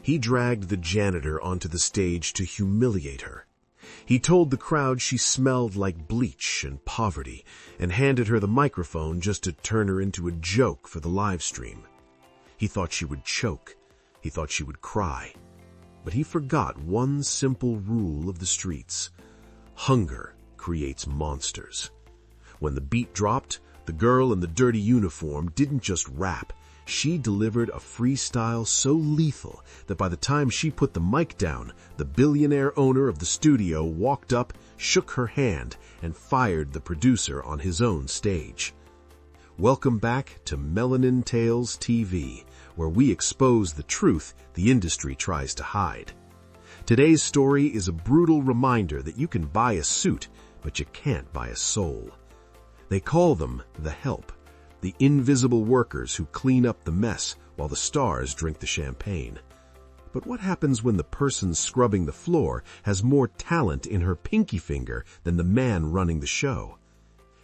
He dragged the janitor onto the stage to humiliate her. He told the crowd she smelled like bleach and poverty, and handed her the microphone just to turn her into a joke for the live stream. He thought she would choke. He thought she would cry. But he forgot one simple rule of the streets. Hunger creates monsters. When the beat dropped, the girl in the dirty uniform didn't just rap. She delivered a freestyle so lethal that by the time she put the mic down, the billionaire owner of the studio walked up, shook her hand, and fired the producer on his own stage. Welcome back to Melanin Tales TV, where we expose the truth the industry tries to hide. Today's story is a brutal reminder that you can buy a suit, but you can't buy a soul. They call them the help. The invisible workers who clean up the mess while the stars drink the champagne. But what happens when the person scrubbing the floor has more talent in her pinky finger than the man running the show?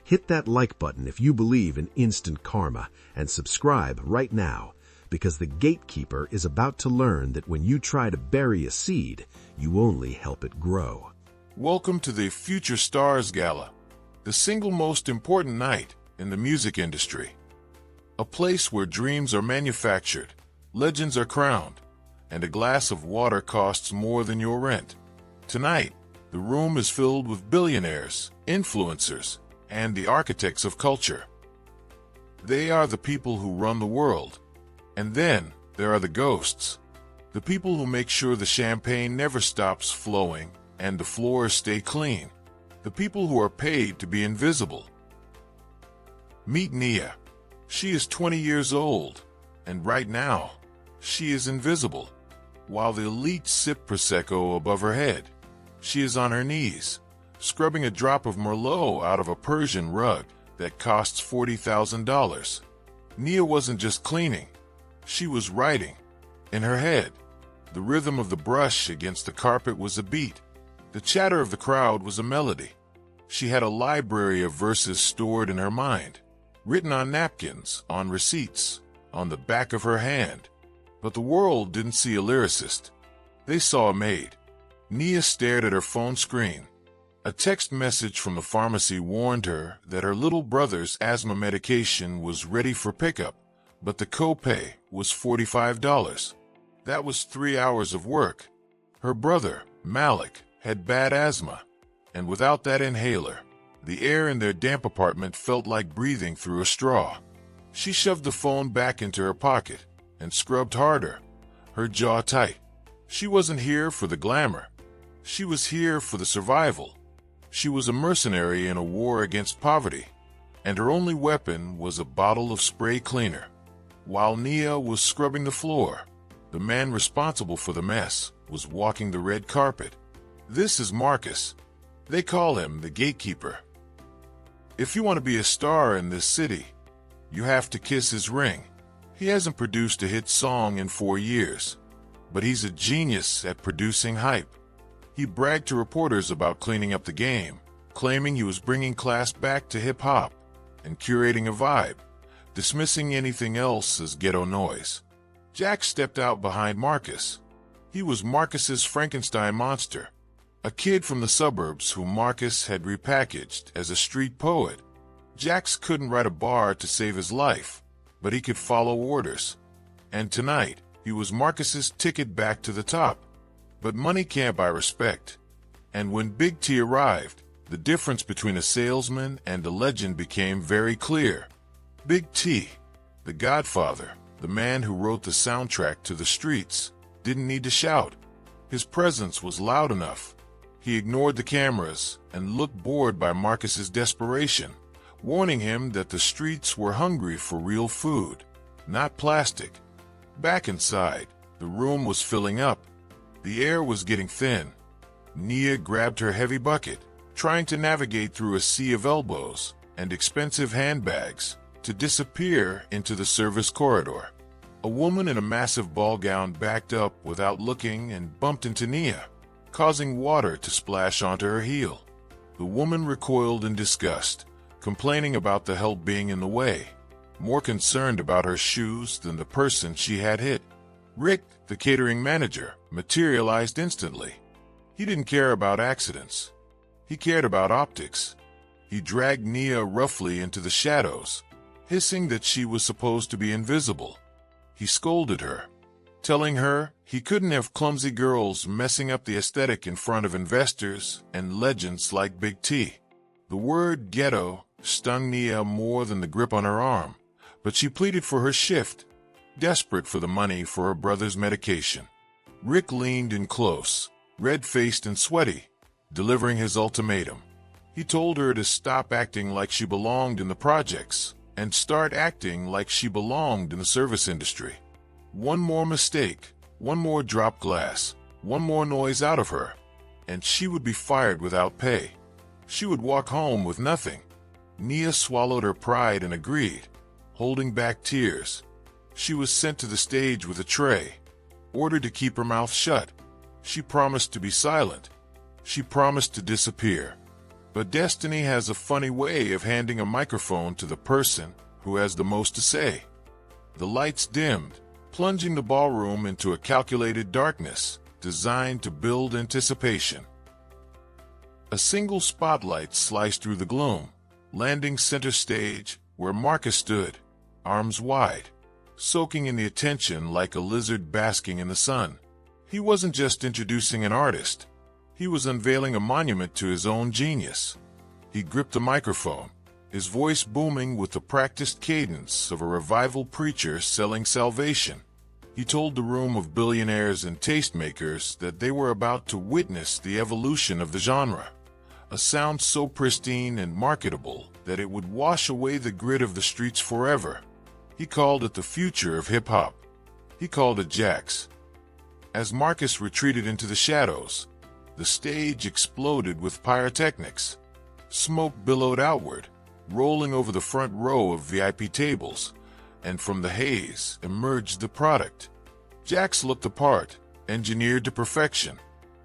Hit that like button if you believe in instant karma, and subscribe right now, because the gatekeeper is about to learn that when you try to bury a seed, you only help it grow. Welcome to the Future Stars Gala, the single most important night in the music industry. A place where dreams are manufactured, legends are crowned, and a glass of water costs more than your rent. Tonight, the room is filled with billionaires, influencers, and the architects of culture. They are the people who run the world. And then there are the ghosts, the people who make sure the champagne never stops flowing and the floors stay clean, the people who are paid to be invisible. Meet Nia. She is 20 years old, and right now, she is invisible. While the elites sip Prosecco above her head, she is on her knees, scrubbing a drop of Merlot out of a Persian rug that costs $40,000. Nia wasn't just cleaning, she was writing. In her head, the rhythm of the brush against the carpet was a beat. The chatter of the crowd was a melody. She had a library of verses stored in her mind, written on napkins, on receipts, on the back of her hand. But the world didn't see a lyricist. They saw a maid. Nia stared at her phone screen. A text message from the pharmacy warned her that her little brother's asthma medication was ready for pickup, but the copay was $45. That was 3 hours of work. Her brother, Malik, had bad asthma, and without that inhaler, the air in their damp apartment felt like breathing through a straw. She shoved the phone back into her pocket and scrubbed harder, her jaw tight. She wasn't here for the glamour. She was here for the survival. She was a mercenary in a war against poverty, and her only weapon was a bottle of spray cleaner. While Nia was scrubbing the floor, the man responsible for the mess was walking the red carpet. This is Marcus. They call him the gatekeeper. If you want to be a star in this city, you have to kiss his ring. He hasn't produced a hit song in 4 years, but he's a genius at producing hype. He bragged to reporters about cleaning up the game, claiming he was bringing class back to hip-hop and curating a vibe, dismissing anything else as ghetto noise. Jack stepped out behind Marcus. He was Marcus's Frankenstein monster, a kid from the suburbs whom Marcus had repackaged as a street poet. Jax couldn't write a bar to save his life, but he could follow orders. And tonight, he was Marcus's ticket back to the top. But money can't buy respect. And when Big T arrived, the difference between a salesman and a legend became very clear. Big T, the godfather, the man who wrote the soundtrack to The Streets, didn't need to shout. His presence was loud enough. He ignored the cameras and looked bored by Marcus's desperation, warning him that the streets were hungry for real food, not plastic. Back inside, the room was filling up. The air was getting thin. Nia grabbed her heavy bucket, trying to navigate through a sea of elbows and expensive handbags to disappear into the service corridor. A woman in a massive ball gown backed up without looking and bumped into Nia, causing water to splash onto her heel. The woman recoiled in disgust, complaining about the help being in the way, more concerned about her shoes than the person she had hit. Rick, the catering manager, materialized instantly. He didn't care about accidents. He cared about optics. He dragged Nia roughly into the shadows, hissing that she was supposed to be invisible. He scolded her, telling her he couldn't have clumsy girls messing up the aesthetic in front of investors and legends like Big T. The word ghetto stung Nia more than the grip on her arm, but she pleaded for her shift, desperate for the money for her brother's medication. Rick leaned in close, red-faced and sweaty, delivering his ultimatum. He told her to stop acting like she belonged in the projects and start acting like she belonged in the service industry. One more mistake, one more dropped glass, one more noise out of her, and she would be fired without pay. She would walk home with nothing. Nia swallowed her pride and agreed, holding back tears. She was sent to the stage with a tray, ordered to keep her mouth shut. She promised to be silent. She promised to disappear. But destiny has a funny way of handing a microphone to the person who has the most to say. The lights dimmed, plunging the ballroom into a calculated darkness designed to build anticipation. A single spotlight sliced through the gloom, landing center stage where Marcus stood, arms wide, soaking in the attention like a lizard basking in the sun. He wasn't just introducing an artist. He was unveiling a monument to his own genius. He gripped the microphone, his voice booming with the practiced cadence of a revival preacher selling salvation. He told the room of billionaires and tastemakers that they were about to witness the evolution of the genre, a sound so pristine and marketable that it would wash away the grit of the streets forever. He called it the future of hip-hop. He called it Jax. As Marcus retreated into the shadows, the stage exploded with pyrotechnics. Smoke billowed outward, rolling over the front row of VIP tables, and from the haze emerged the product. Jax looked the part, engineered to perfection.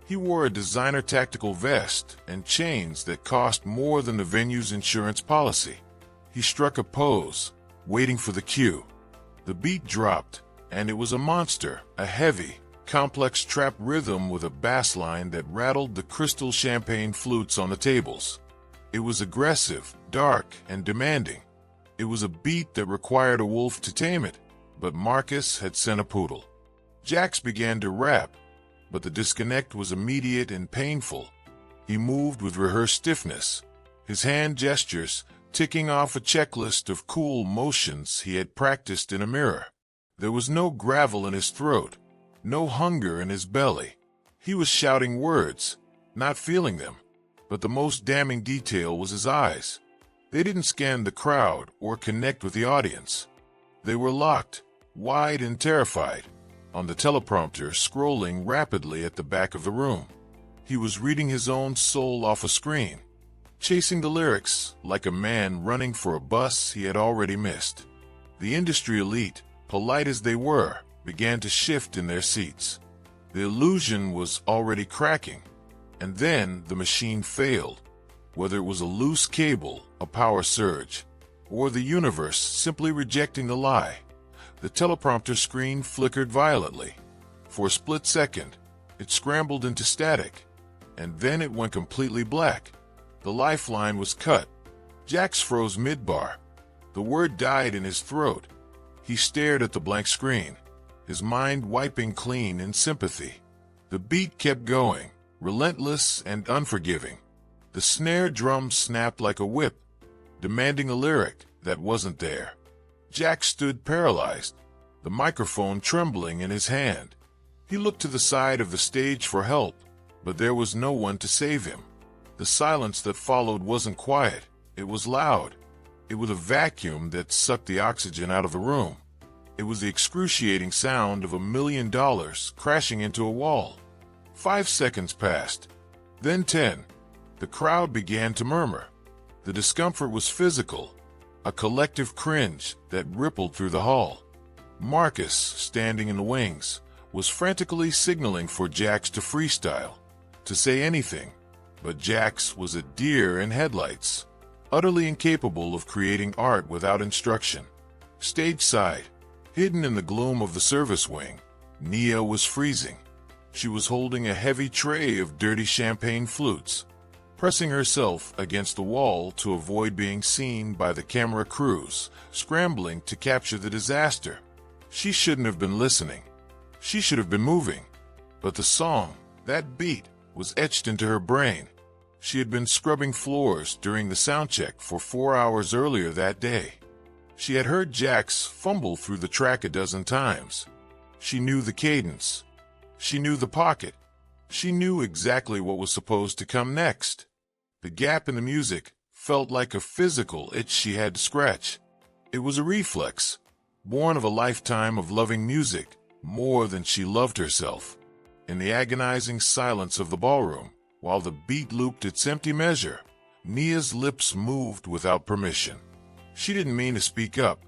He wore a designer tactical vest and chains that cost more than the venue's insurance policy. He struck a pose, waiting for the cue. The beat dropped, and it was a monster, a heavy, complex trap rhythm with a bass line that rattled the crystal champagne flutes on the tables. It was aggressive, dark, and demanding. It was a beat that required a wolf to tame it, but Marcus had sent a poodle. Jax began to rap, but the disconnect was immediate and painful. He moved with rehearsed stiffness, his hand gestures ticking off a checklist of cool motions he had practiced in a mirror. There was no gravel in his throat, no hunger in his belly. He was shouting words, not feeling them. But the most damning detail was his eyes. They didn't scan the crowd or connect with the audience. They were locked, wide and terrified, on the teleprompter scrolling rapidly at the back of the room. He was reading his own soul off a screen, chasing the lyrics like a man running for a bus he had already missed. The industry elite, polite as they were, began to shift in their seats. The illusion was already cracking. And then the machine failed, whether it was a loose cable, a power surge, or the universe simply rejecting the lie. The teleprompter screen flickered violently. For a split second, it scrambled into static, and then it went completely black. The lifeline was cut. Jax froze mid-bar. The word died in his throat. He stared at the blank screen, his mind wiping clean in sympathy. The beat kept going, relentless and unforgiving. The snare drum snapped like a whip, demanding a lyric that wasn't there. Jack stood paralyzed, the microphone trembling in his hand. He looked to the side of the stage for help, but there was no one to save him. The silence that followed wasn't quiet, it was loud. It was a vacuum that sucked the oxygen out of the room. It was the excruciating sound of $1 million crashing into a wall. 5 seconds passed, then 10. The crowd began to murmur. The discomfort was physical, a collective cringe that rippled through the hall. Marcus, standing in the wings, was frantically signaling for Jax to freestyle, to say anything, but Jax was a deer in headlights, utterly incapable of creating art without instruction. Stage side, hidden in the gloom of the service wing, Nia was freezing. She was holding a heavy tray of dirty champagne flutes, pressing herself against the wall to avoid being seen by the camera crews, scrambling to capture the disaster. She shouldn't have been listening. She should have been moving. But the song, that beat, was etched into her brain. She had been scrubbing floors during the soundcheck for 4 hours earlier that day. She had heard Jax fumble through the track a dozen times. She knew the cadence. She knew the pocket. She knew exactly what was supposed to come next. The gap in the music felt like a physical itch she had to scratch. It was a reflex, born of a lifetime of loving music more than she loved herself. In the agonizing silence of the ballroom, while the beat looped its empty measure, Nia's lips moved without permission. She didn't mean to speak up.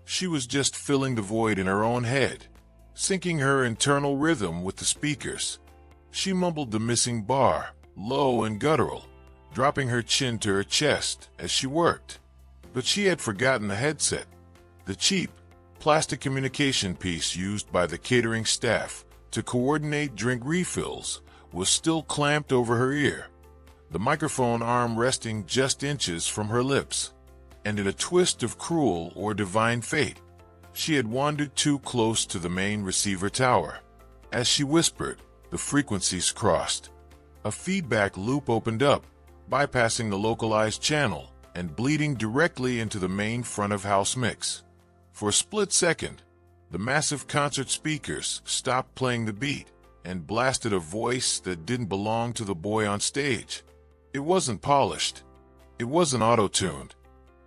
She was just filling the void in her own head, syncing her internal rhythm with the speakers. She mumbled the missing bar, low and guttural, dropping her chin to her chest as she worked. But she had forgotten the headset. The cheap, plastic communication piece used by the catering staff to coordinate drink refills was still clamped over her ear, the microphone arm resting just inches from her lips. And in a twist of cruel or divine fate, she had wandered too close to the main receiver tower. As she whispered, the frequencies crossed. A feedback loop opened up, bypassing the localized channel and bleeding directly into the main front-of-house mix. For a split second, the massive concert speakers stopped playing the beat and blasted a voice that didn't belong to the boy on stage. It wasn't polished. It wasn't auto-tuned.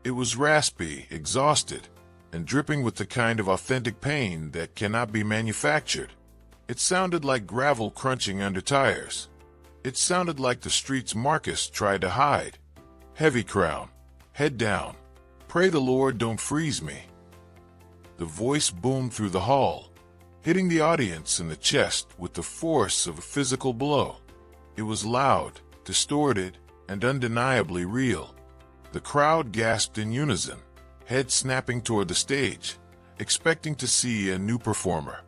It was raspy, exhausted, and dripping with the kind of authentic pain that cannot be manufactured. It sounded like gravel crunching under tires. It sounded like the streets Marcus tried to hide. Heavy crown, head down, pray the Lord don't freeze me. The voice boomed through the hall, hitting the audience in the chest with the force of a physical blow. It was loud, distorted, and undeniably real. The crowd gasped in unison, heads snapping toward the stage, expecting to see a new performer.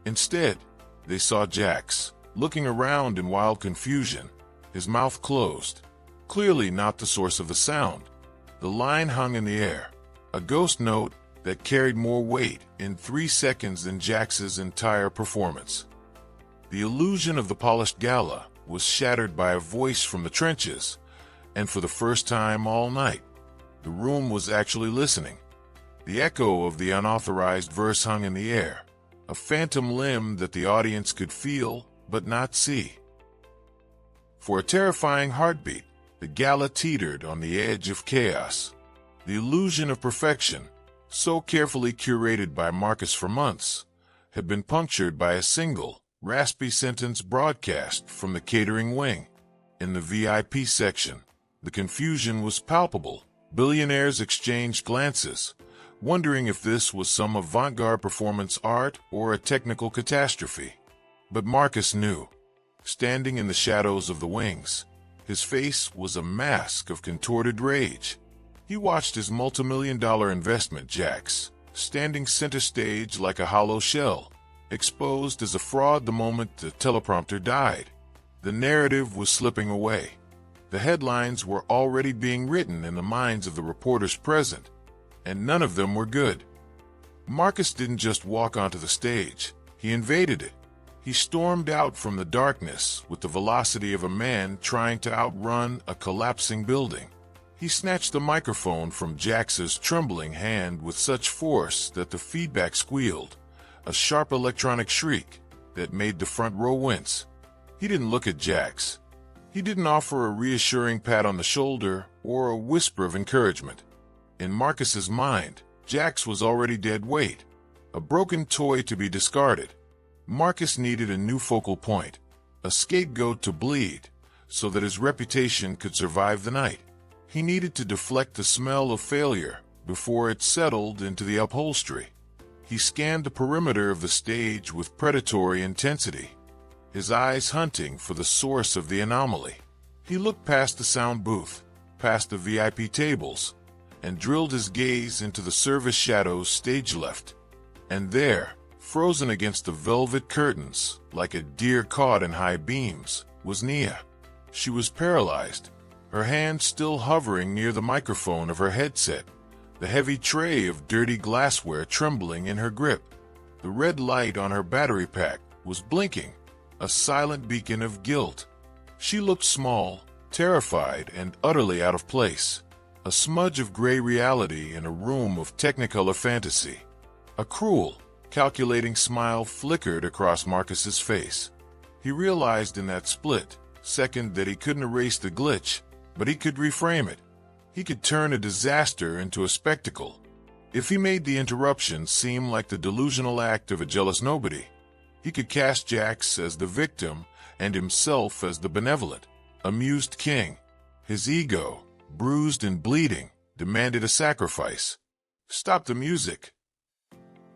Instead, they saw Jax, looking around in wild confusion, his mouth closed, clearly not the source of the sound. The line hung in the air, a ghost note that carried more weight in 3 seconds than Jax's entire performance. The illusion of the polished gala was shattered by a voice from the trenches, and for the first time all night, the room was actually listening. The echo of the unauthorized verse hung in the air, a phantom limb that the audience could feel but not see. For a terrifying heartbeat, the gala teetered on the edge of chaos. The illusion of perfection, so carefully curated by Marcus for months, had been punctured by a single, raspy sentence broadcast from the catering wing. In the VIP section, the confusion was palpable. Billionaires exchanged glances, wondering if this was some avant-garde performance art or a technical catastrophe. But Marcus knew. Standing in the shadows of the wings, his face was a mask of contorted rage. He watched his multi-million-dollar investment, Jax, standing center stage like a hollow shell, exposed as a fraud the moment the teleprompter died. The narrative was slipping away. The headlines were already being written in the minds of the reporters present, and none of them were good. Marcus didn't just walk onto the stage, he invaded it. He stormed out from the darkness with the velocity of a man trying to outrun a collapsing building. He snatched the microphone from Jax's trembling hand with such force that the feedback squealed, a sharp electronic shriek that made the front row wince. He didn't look at Jax. He didn't offer a reassuring pat on the shoulder or a whisper of encouragement. In Marcus's mind, Jax was already dead weight, a broken toy to be discarded. Marcus needed a new focal point, a scapegoat to bleed, so that his reputation could survive the night. He needed to deflect the smell of failure before it settled into the upholstery. He scanned the perimeter of the stage with predatory intensity, his eyes hunting for the source of the anomaly. He looked past the sound booth, past the VIP tables, and drilled his gaze into the service shadows stage left. And there, Frozen against the velvet curtains, like a deer caught in high beams, was Nia. She was paralyzed, her hand still hovering near the microphone of her headset, the heavy tray of dirty glassware trembling in her grip. The red light on her battery pack was blinking, a silent beacon of guilt. She looked small, terrified, and utterly out of place, a smudge of gray reality in a room of technicolor fantasy. A cruel, calculating smile flickered across Marcus's face. He realized in that split second that he couldn't erase the glitch, but he could reframe it. He could turn a disaster into a spectacle. If he made the interruption seem like the delusional act of a jealous nobody, he could cast Jax as the victim and himself as the benevolent, amused king. His ego, bruised and bleeding, demanded a sacrifice. "Stop the music,"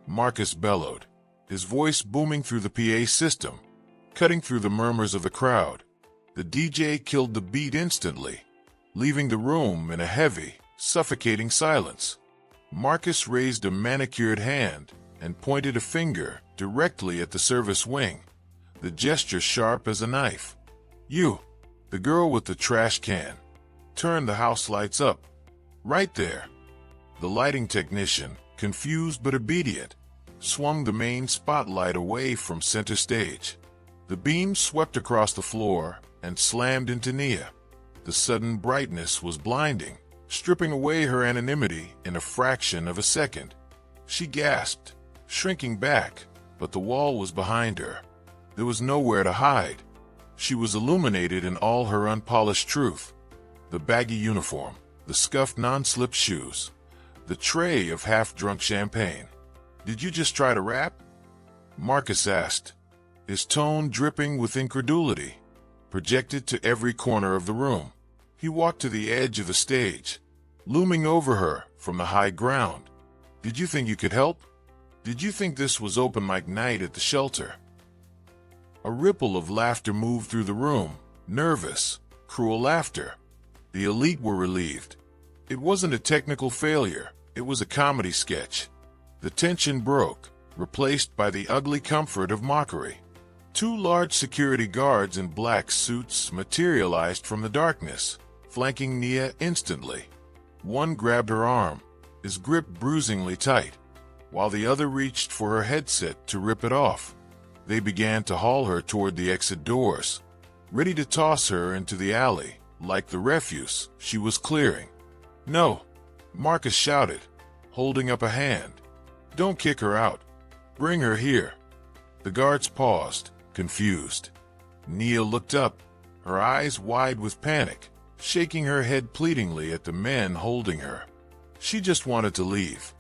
Marcus bellowed, his voice booming through the PA system, cutting through the murmurs of the crowd. The DJ killed the beat instantly, leaving the room in a heavy, suffocating silence. Marcus raised a manicured hand and pointed a finger directly at the service wing, the gesture sharp as a knife. "You, the girl with the trash can. Turn the house lights up. Right there." The lighting technician, confused but obedient, swung the main spotlight away from center stage. The beam swept across the floor and slammed into Nia. The sudden brightness was blinding, stripping away her anonymity in a fraction of a second. She gasped, shrinking back, but the wall was behind her. There was nowhere to hide. She was illuminated in all her unpolished truth. The baggy uniform, the scuffed non-slip shoes, the tray of half-drunk champagne. "Did you just try to rap?" Marcus asked, his tone dripping with incredulity, projected to every corner of the room. He walked to the edge of the stage, looming over her from the high ground. "Did you think you could help? Did you think this was open mic night at the shelter?" A ripple of laughter moved through the room, nervous, cruel laughter. The elite were relieved. It wasn't a technical failure, it was a comedy sketch. The tension broke, replaced by the ugly comfort of mockery. Two large security guards in black suits materialized from the darkness, flanking Nia instantly. One grabbed her arm, his grip bruisingly tight, while the other reached for her headset to rip it off. They began to haul her toward the exit doors, ready to toss her into the alley, like the refuse she was clearing. "No," Marcus shouted, holding up a hand. "Don't kick her out. Bring her here." The guards paused, confused. Nia looked up, her eyes wide with panic, shaking her head pleadingly at the men holding her. She just wanted to leave.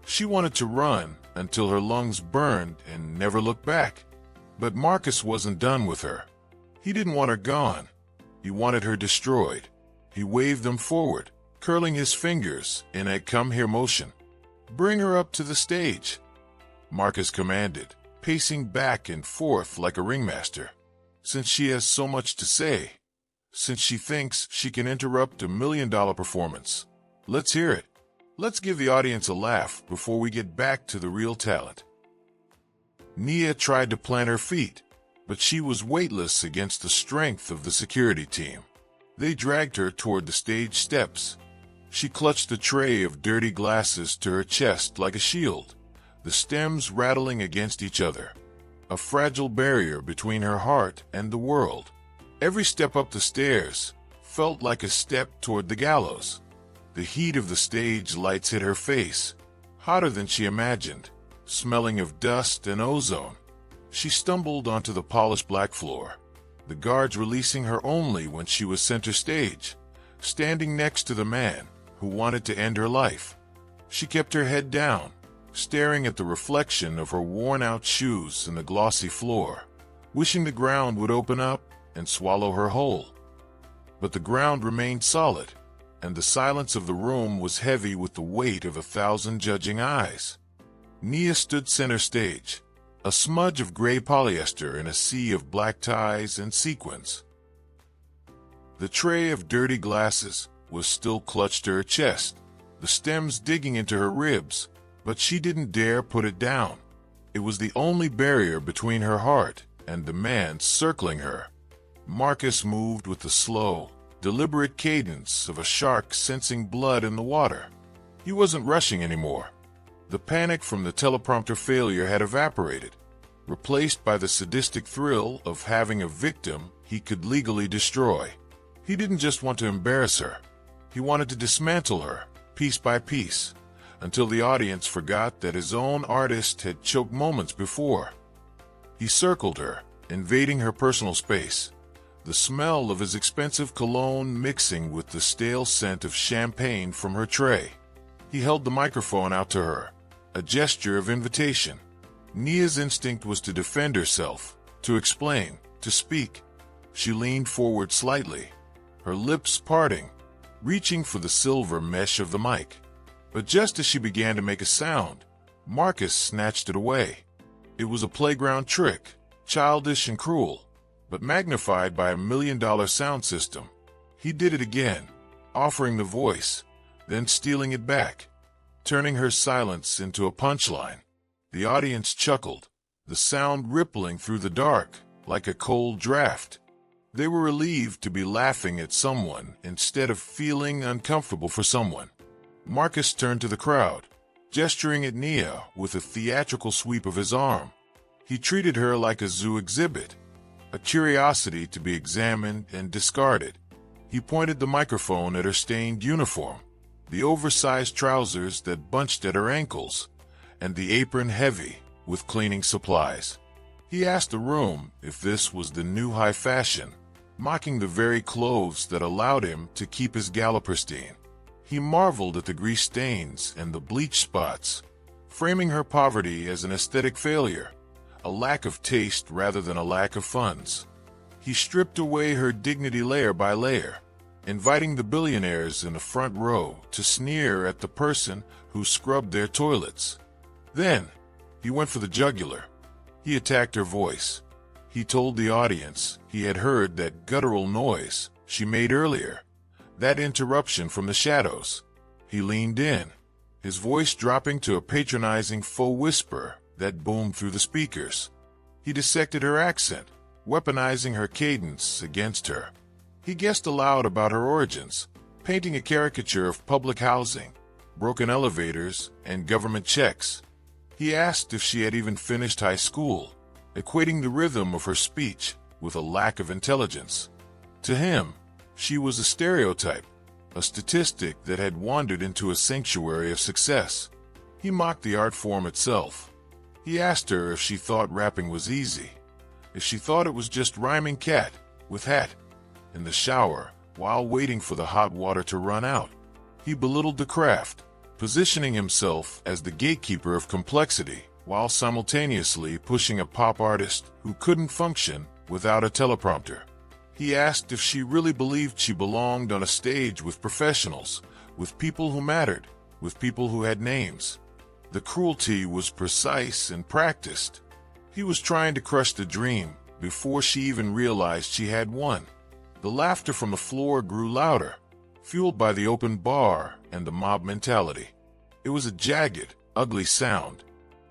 She wanted to run until her lungs burned and never look back. But Marcus wasn't done with her. He didn't want her gone. He wanted her destroyed. He waved them forward, curling his fingers in a come-here motion. "Bring her up to the stage," Marcus commanded, pacing back and forth like a ringmaster. "Since she has so much to say, since she thinks she can interrupt a $1 million performance, let's hear it. Let's give the audience a laugh before we get back to the real talent." Nia tried to plant her feet, but she was weightless against the strength of the security team. They dragged her toward the stage steps. She clutched the tray of dirty glasses to her chest like a shield, the stems rattling against each other, a fragile barrier between her heart and the world. Every step up the stairs felt like a step toward the gallows. The heat of the stage lights hit her face, hotter than she imagined, smelling of dust and ozone. She stumbled onto the polished black floor, the guards releasing her only when she was center stage, standing next to the man who wanted to end her life. She kept her head down, staring at the reflection of her worn-out shoes in the glossy floor, wishing the ground would open up and swallow her whole. But the ground remained solid, and the silence of the room was heavy with the weight of 1,000 judging eyes. Nia stood center stage, a smudge of gray polyester in a sea of black ties and sequins. The tray of dirty glasses was still clutched to her chest, the stems digging into her ribs, but she didn't dare put it down. It was the only barrier between her heart and the man circling her. Marcus moved with the slow, deliberate cadence of a shark sensing blood in the water. He wasn't rushing anymore. The panic from the teleprompter failure had evaporated, replaced by the sadistic thrill of having a victim he could legally destroy. He didn't just want to embarrass her. He wanted to dismantle her, piece by piece, until the audience forgot that his own artist had choked moments before. He circled her, invading her personal space, the smell of his expensive cologne mixing with the stale scent of champagne from her tray. He held the microphone out to her, a gesture of invitation. Nia's instinct was to defend herself, to explain, to speak. She leaned forward slightly, her lips parting, reaching for the silver mesh of the mic. But just as she began to make a sound, Marcus snatched it away. It was a playground trick, childish and cruel, but magnified by $1 million sound system. He did it again, offering the voice, then stealing it back, turning her silence into a punchline. The audience chuckled, the sound rippling through the dark like a cold draft. They were relieved to be laughing at someone instead of feeling uncomfortable for someone. Marcus turned to the crowd, gesturing at Nia with a theatrical sweep of his arm. He treated her like a zoo exhibit, a curiosity to be examined and discarded. He pointed the microphone at her stained uniform, the oversized trousers that bunched at her ankles, and the apron heavy with cleaning supplies. He asked the room if this was the new high fashion, mocking the very clothes that allowed him to keep his gala pristine. He marveled at the grease stains and the bleach spots, framing her poverty as an aesthetic failure, a lack of taste rather than a lack of funds. He stripped away her dignity layer by layer, inviting the billionaires in the front row to sneer at the person who scrubbed their toilets. Then, he went for the jugular. He attacked her voice. He told the audience he had heard that guttural noise she made earlier, that interruption from the shadows. He leaned in, his voice dropping to a patronizing faux whisper that boomed through the speakers. He dissected her accent, weaponizing her cadence against her. He guessed aloud about her origins, painting a caricature of public housing, broken elevators, and government checks. He asked if she had even finished high school, equating the rhythm of her speech with a lack of intelligence. To him, she was a stereotype, a statistic that had wandered into a sanctuary of success. He mocked the art form itself. He asked her if she thought rapping was easy, if she thought it was just rhyming cat with hat. In the shower, while waiting for the hot water to run out, he belittled the craft, positioning himself as the gatekeeper of complexity, while simultaneously pushing a pop artist who couldn't function without a teleprompter. He asked if she really believed she belonged on a stage with professionals, with people who mattered, with people who had names. The cruelty was precise and practiced. He was trying to crush the dream before she even realized she had one. The laughter from the floor grew louder, fueled by the open bar and the mob mentality. It was a jagged, ugly sound.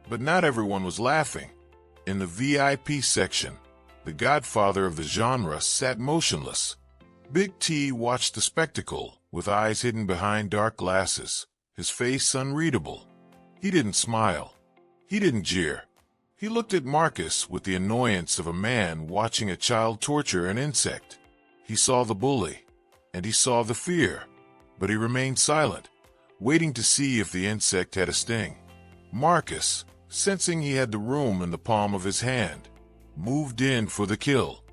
But not everyone was laughing. In the VIP section, the godfather of the genre sat motionless. Big T watched the spectacle with eyes hidden behind dark glasses, his face unreadable. He didn't smile. He didn't jeer. He looked at Marcus with the annoyance of a man watching a child torture an insect. He saw the bully, and he saw the fear, but he remained silent, waiting to see if the insect had a sting. Marcus, sensing he had the room in the palm of his hand, moved in for the kill.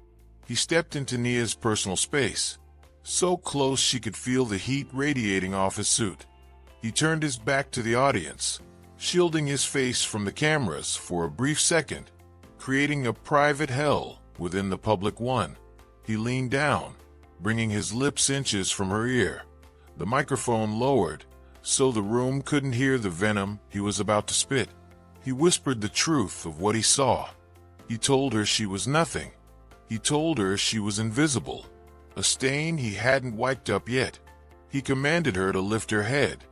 He stepped into Nia's personal space, so close she could feel the heat radiating off his suit. He turned his back to the audience, shielding his face from the cameras for a brief second, creating a private hell within the public one. He leaned down, bringing his lips inches from her ear, the microphone lowered so the room couldn't hear the venom he was about to spit. He whispered the truth of what he saw. He told her she was nothing. He told her she was invisible, a stain he hadn't wiped up yet. He commanded her to lift her head,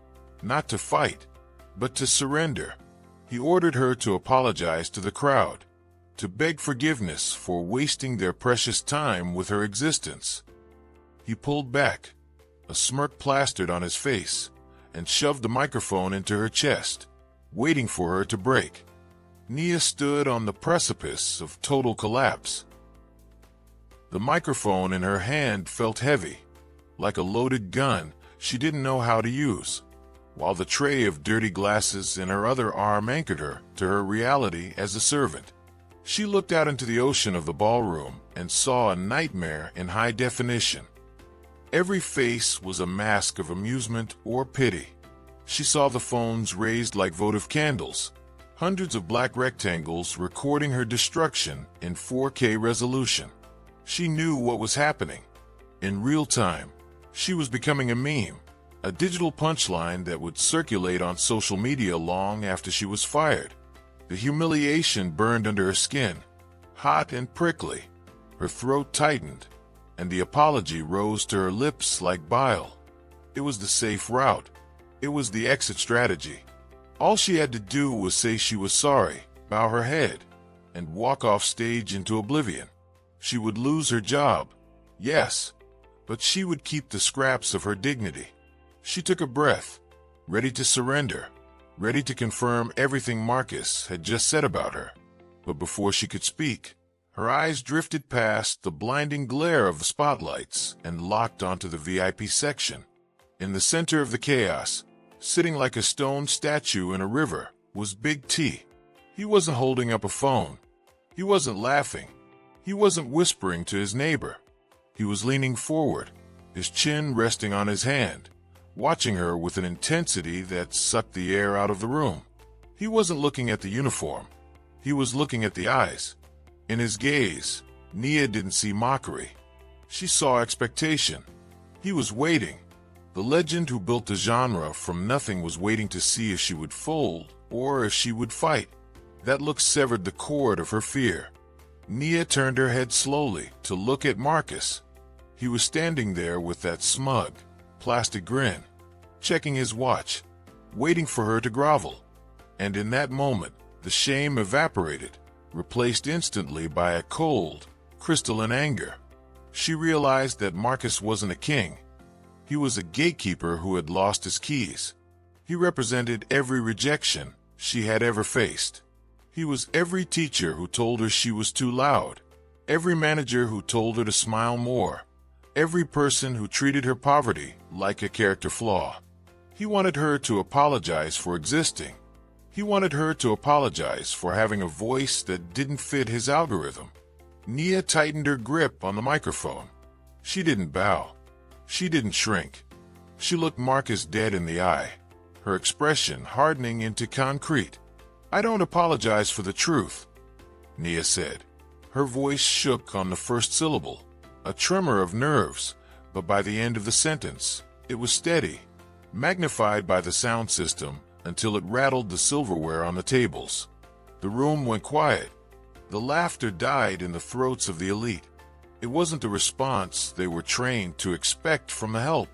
not to fight, but to surrender. He ordered her to apologize to the crowd, to beg forgiveness for wasting their precious time with her existence. He pulled back, a smirk plastered on his face, and shoved the microphone into her chest, waiting for her to break. Nia stood on the precipice of total collapse. The microphone in her hand felt heavy, like a loaded gun she didn't know how to use, while the tray of dirty glasses in her other arm anchored her to her reality as a servant. She looked out into the ocean of the ballroom and saw a nightmare in high definition. Every face was a mask of amusement or pity. She saw the phones raised like votive candles, hundreds of black rectangles recording her destruction in 4K resolution. She knew what was happening. In real time, she was becoming a meme, a digital punchline that would circulate on social media long after she was fired. The humiliation burned under her skin, hot and prickly. Her throat tightened, and the apology rose to her lips like bile. It was the safe route. It was the exit strategy. All she had to do was say she was sorry, bow her head, and walk off stage into oblivion. She would lose her job, yes, but she would keep the scraps of her dignity. She took a breath, ready to surrender, ready to confirm everything Marcus had just said about her. But before she could speak, her eyes drifted past the blinding glare of the spotlights and locked onto the VIP section. In the center of the chaos, sitting like a stone statue in a river, was Big T. He wasn't holding up a phone. He wasn't laughing. He wasn't whispering to his neighbor. He was leaning forward, his chin resting on his hand, watching her with an intensity that sucked the air out of the room. He wasn't looking at the uniform. He was looking at the eyes. In his gaze, Nia didn't see mockery. She saw expectation. He was waiting. The legend who built the genre from nothing was waiting to see if she would fold or if she would fight. That look severed the cord of her fear. Nia turned her head slowly to look at Marcus. He was standing there with that smug, plastic grin, checking his watch, waiting for her to grovel. And in that moment, the shame evaporated, replaced instantly by a cold, crystalline anger. She realized that Marcus wasn't a king. He was a gatekeeper who had lost his keys. He represented every rejection she had ever faced. He was every teacher who told her she was too loud, every manager who told her to smile more, every person who treated her poverty like a character flaw. He wanted her to apologize for existing. He wanted her to apologize for having a voice that didn't fit his algorithm. Nia tightened her grip on the microphone. She didn't bow. She didn't shrink. She looked Marcus dead in the eye, her expression hardening into concrete. "I don't apologize for the truth," Nia said. Her voice shook on the first syllable, a tremor of nerves, but by the end of the sentence, it was steady, magnified by the sound system until it rattled the silverware on the tables. The room went quiet. The laughter died in the throats of the elite. It wasn't the response they were trained to expect from the help.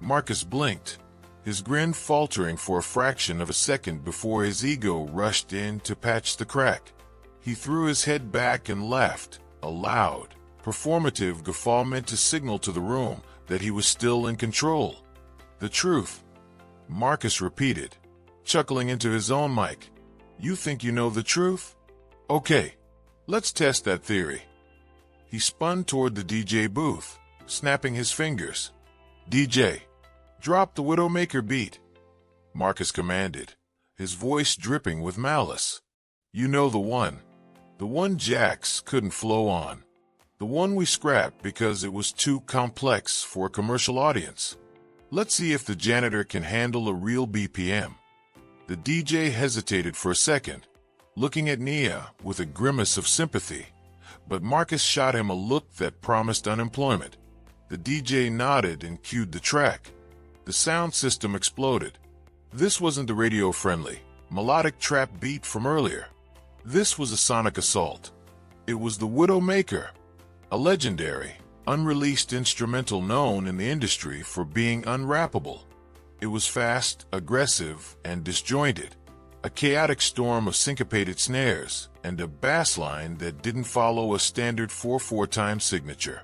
Marcus blinked, his grin faltering for a fraction of a second before his ego rushed in to patch the crack. He threw his head back and laughed, a loud, performative guffaw meant to signal to the room that he was still in control. "The truth," Marcus repeated, chuckling into his own mic. "You think you know the truth? Okay, let's test that theory." He spun toward the DJ booth, snapping his fingers. "DJ, drop the Widowmaker beat," Marcus commanded, his voice dripping with malice. "You know the one Jax couldn't flow on, the one we scrapped because it was too complex for a commercial audience. Let's see if the janitor can handle a real BPM." The DJ hesitated for a second, looking at Nia with a grimace of sympathy, but Marcus shot him a look that promised unemployment. The DJ nodded and cued the track. The sound system exploded. This wasn't the radio-friendly, melodic trap beat from earlier. This was a sonic assault. It was the Widowmaker, a legendary, unreleased instrumental known in the industry for being unwrappable. It was fast, aggressive, and disjointed. a chaotic storm of syncopated snares, and a bass line that didn't follow a standard 4/4 time signature.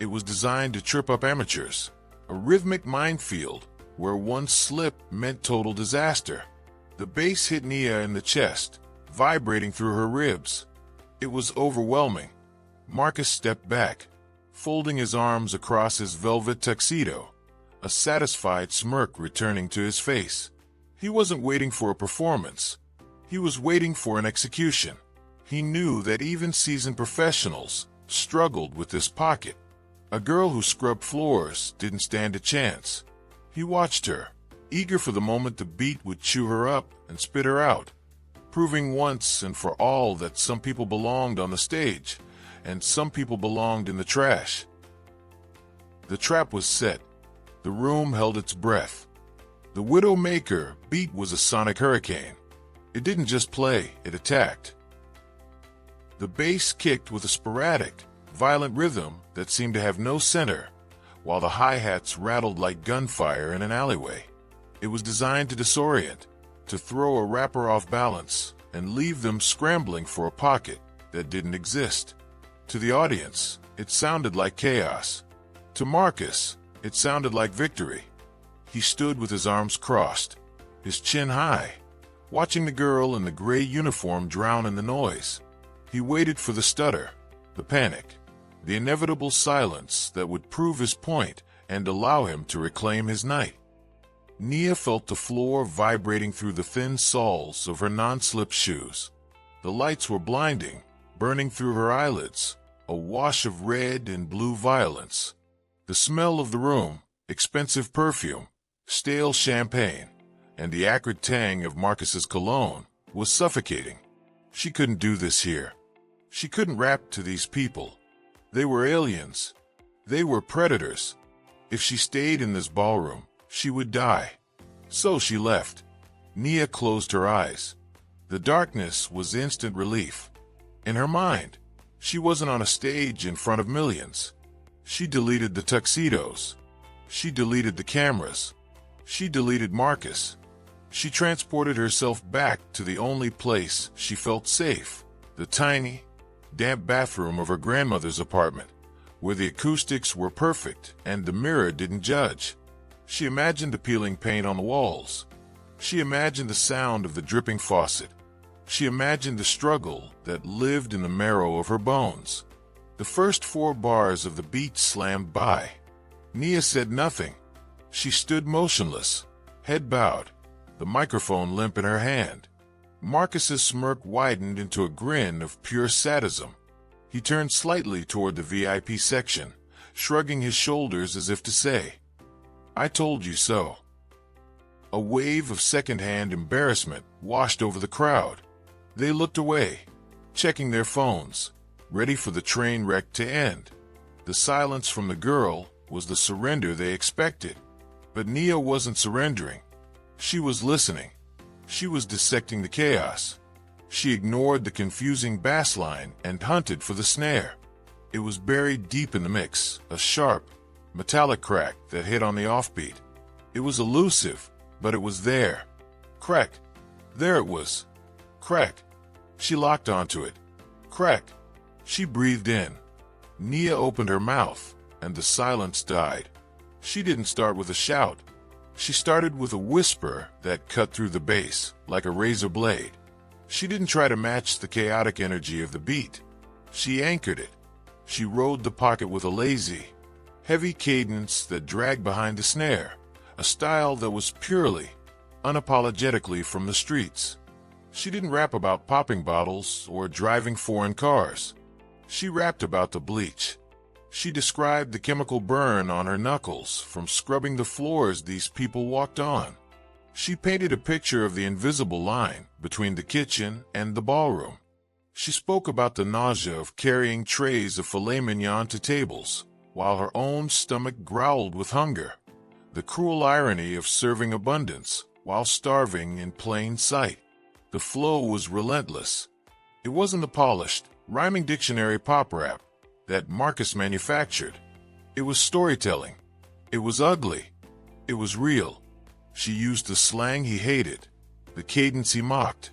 It was designed to trip up amateurs, a rhythmic minefield where one slip meant total disaster. The bass hit Nia in the chest, vibrating through her ribs. It was overwhelming. Marcus stepped back, folding his arms across his velvet tuxedo, a satisfied smirk returning to his face. He wasn't waiting for a performance. He was waiting for an execution. He knew that even seasoned professionals struggled with this pocket. A girl who scrubbed floors didn't stand a chance. He watched her, eager for the moment the beat would chew her up and spit her out, proving once and for all that some people belonged on the stage and some people belonged in the trash. The trap was set. The room held its breath. The Widowmaker beat was a sonic hurricane. It didn't just play, it attacked. The bass kicked with a sporadic, violent rhythm that seemed to have no center, while the hi-hats rattled like gunfire in an alleyway. It was designed to disorient, to throw a rapper off balance, and leave them scrambling for a pocket that didn't exist. To the audience, it sounded like chaos. To Marcus, it sounded like victory. He stood with his arms crossed, his chin high, watching the girl in the gray uniform drown in the noise. He waited for the stutter, the panic, the inevitable silence that would prove his point and allow him to reclaim his night. Nia felt the floor vibrating through the thin soles of her non-slip shoes. The lights were blinding, burning through her eyelids, a wash of red and blue violence. The smell of the room, expensive perfume, stale champagne, and the acrid tang of Marcus's cologne was suffocating. She couldn't do this here. She couldn't rap to these people. They were aliens. They were predators. If she stayed in this ballroom, she would die. So she left. Nia closed her eyes. The darkness was instant relief. In her mind, she wasn't on a stage in front of millions. She deleted the tuxedos. She deleted the cameras. She deleted Marcus. She transported herself back to the only place she felt safe, the tiny, damp bathroom of her grandmother's apartment, where the acoustics were perfect and the mirror didn't judge. She imagined the peeling paint on the walls. She imagined the sound of the dripping faucet. She imagined the struggle that lived in the marrow of her bones. The first 4 bars of the beat slammed by. Nia said nothing. She stood motionless, head bowed, the microphone limp in her hand. Marcus's smirk widened into a grin of pure sadism. He turned slightly toward the VIP section, shrugging his shoulders as if to say, "I told you so." A wave of second-hand embarrassment washed over the crowd. They looked away, checking their phones, ready for the train wreck to end. The silence from the girl was the surrender they expected. But Nia wasn't surrendering. She was listening. She was dissecting the chaos. She ignored the confusing bass line and hunted for the snare. It was buried deep in the mix, a sharp, metallic crack that hit on the offbeat. It was elusive, but it was there. Crack. There it was. Crack. She locked onto it. Crack. She breathed in. Nia opened her mouth, and the silence died. She didn't start with a shout. She started with a whisper that cut through the bass like a razor blade. She didn't try to match the chaotic energy of the beat. She anchored it. She rode the pocket with a lazy, heavy cadence that dragged behind the snare, a style that was purely, unapologetically from the streets. She didn't rap about popping bottles or driving foreign cars. She rapped about the bleach. She described the chemical burn on her knuckles from scrubbing the floors these people walked on. She painted a picture of the invisible line between the kitchen and the ballroom. She spoke about the nausea of carrying trays of filet mignon to tables, while her own stomach growled with hunger. The cruel irony of serving abundance while starving in plain sight. The flow was relentless. It wasn't the polished, rhyming dictionary pop rap that Marcus manufactured. It was storytelling. It was ugly. It was real. She used the slang he hated, the cadence he mocked,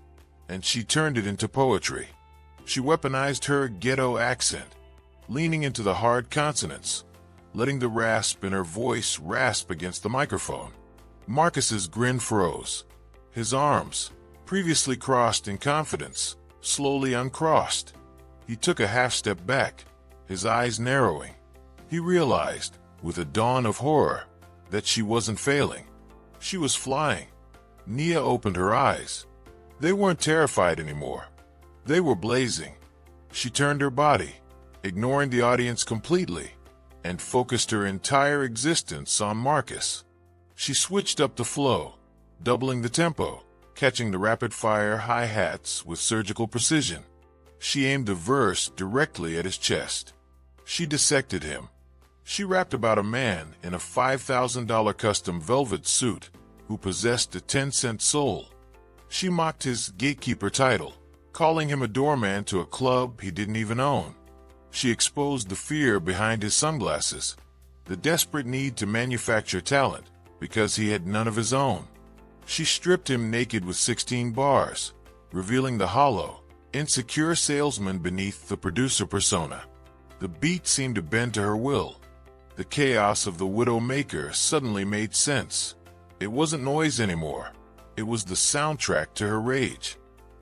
and she turned it into poetry. She weaponized her ghetto accent, leaning into the hard consonants, letting the rasp in her voice rasp against the microphone. Marcus's grin froze. His arms, previously crossed in confidence, slowly uncrossed. He took a half step back, his eyes narrowing. He realized, with a dawn of horror, that she wasn't failing. She was flying. Nia opened her eyes. They weren't terrified anymore. They were blazing. She turned her body, ignoring the audience completely, and focused her entire existence on Marcus. She switched up the flow, doubling the tempo, catching the rapid-fire hi-hats with surgical precision. She aimed the verse directly at his chest. She dissected him. She rapped about a man in a $5,000 custom velvet suit who possessed a 10-cent soul. She mocked his gatekeeper title, calling him a doorman to a club he didn't even own. She exposed the fear behind his sunglasses, the desperate need to manufacture talent because he had none of his own. She stripped him naked with 16 bars, revealing the hollow, insecure salesman beneath the producer persona. The beat seemed to bend to her will. The chaos of the Widowmaker suddenly made sense. It wasn't noise anymore. It was the soundtrack to her rage.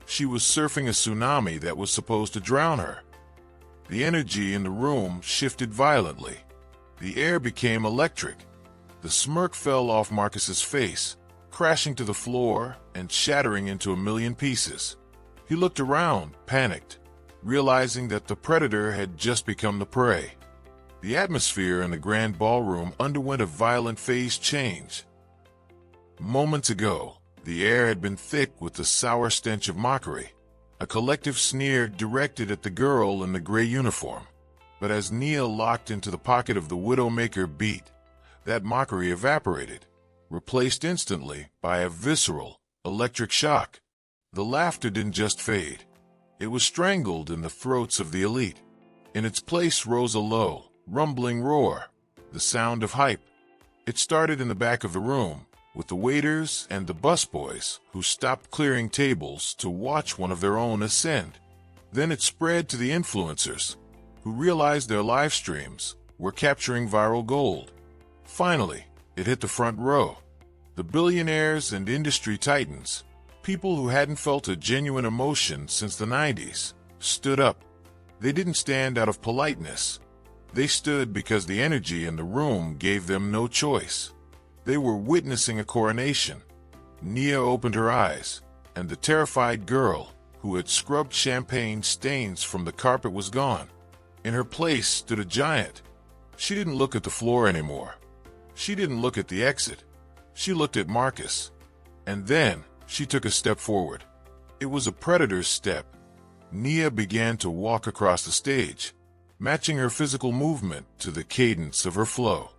She was surfing a tsunami that was supposed to drown her. The energy in the room shifted violently. The air became electric. The smirk fell off Marcus's face, crashing to the floor and shattering into a million pieces. He looked around, panicked, realizing that the predator had just become the prey. The atmosphere in the Grand Ballroom underwent a violent phase change. Moments ago, the air had been thick with the sour stench of mockery, a collective sneer directed at the girl in the gray uniform. But as Nia locked into the pocket of the Widowmaker beat, that mockery evaporated, replaced instantly by a visceral, electric shock. The laughter didn't just fade. It was strangled in the throats of the elite. In its place rose a low, rumbling roar, the sound of hype. It started in the back of the room, with the waiters and the busboys who stopped clearing tables to watch one of their own ascend. Then it spread to the influencers, who realized their live streams were capturing viral gold. Finally, it hit the front row. The billionaires and industry titans, people who hadn't felt a genuine emotion since the 90s, stood up. They didn't stand out of politeness. They stood because the energy in the room gave them no choice. They were witnessing a coronation. Nia opened her eyes, and the terrified girl, who had scrubbed champagne stains from the carpet, was gone. In her place stood a giant. She didn't look at the floor anymore. She didn't look at the exit. She looked at Marcus. And then she took a step forward. It was a predator's step. Nia began to walk across the stage, matching her physical movement to the cadence of her flow.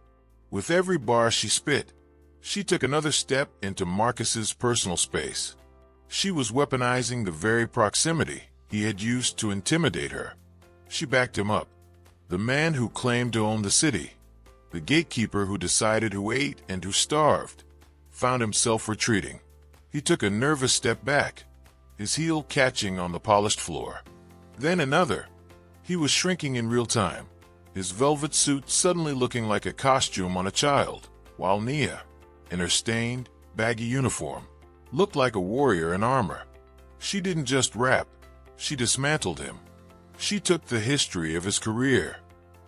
With every bar she spit, she took another step into Marcus's personal space. She was weaponizing the very proximity he had used to intimidate her. She backed him up. The man who claimed to own the city, the gatekeeper who decided who ate and who starved, found himself retreating. He took a nervous step back, his heel catching on the polished floor. Then another. He was shrinking in real time, his velvet suit suddenly looking like a costume on a child, while Nia, in her stained, baggy uniform, looked like a warrior in armor. She didn't just rap, she dismantled him. She took the history of his career,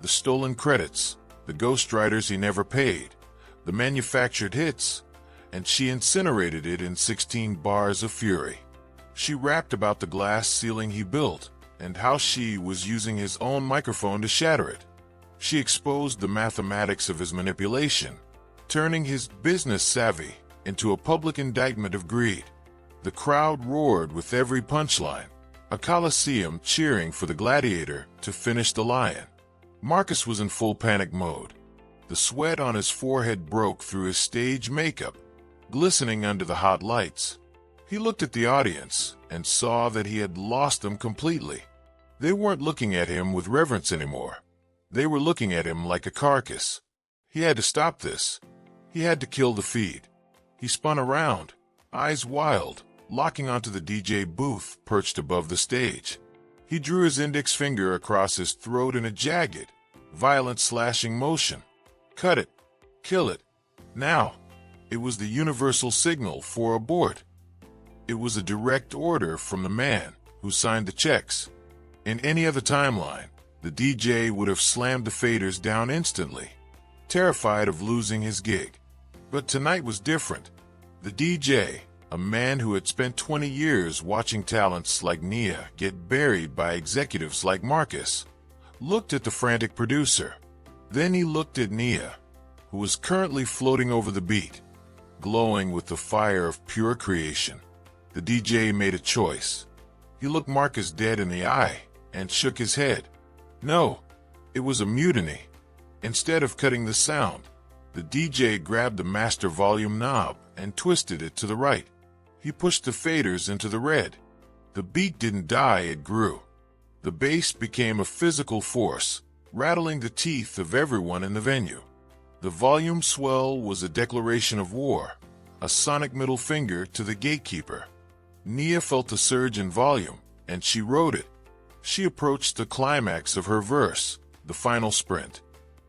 the stolen credits, the ghostwriters he never paid, the manufactured hits, and she incinerated it in 16 bars of fury. She rapped about the glass ceiling he built, and how she was using his own microphone to shatter it. She exposed the mathematics of his manipulation, turning his business savvy into a public indictment of greed. The crowd roared with every punchline, a coliseum cheering for the gladiator to finish the lion. Marcus was in full panic mode. The sweat on his forehead broke through his stage makeup, glistening under the hot lights. He looked at the audience and saw that he had lost them completely. They weren't looking at him with reverence anymore. They were looking at him like a carcass. He had to stop this. He had to kill the feed. He spun around, eyes wild, locking onto the DJ booth perched above the stage. He drew his index finger across his throat in a jagged, violent slashing motion. Cut it. Kill it. Now. It was the universal signal for abort. It was a direct order from the man who signed the checks. In any other timeline, the DJ would have slammed the faders down instantly, terrified of losing his gig. But tonight was different. The DJ, a man who had spent 20 years watching talents like Nia get buried by executives like Marcus, looked at the frantic producer. Then he looked at Nia, who was currently floating over the beat, glowing with the fire of pure creation. The DJ made a choice. He looked Marcus dead in the eye and shook his head. No, it was a mutiny. Instead of cutting the sound, the DJ grabbed the master volume knob and twisted it to the right. He pushed the faders into the red. The beat didn't die, it grew. The bass became a physical force, rattling the teeth of everyone in the venue. The volume swell was a declaration of war, a sonic middle finger to the gatekeeper. Nia felt the surge in volume, and she rode it. She approached the climax of her verse, the final sprint.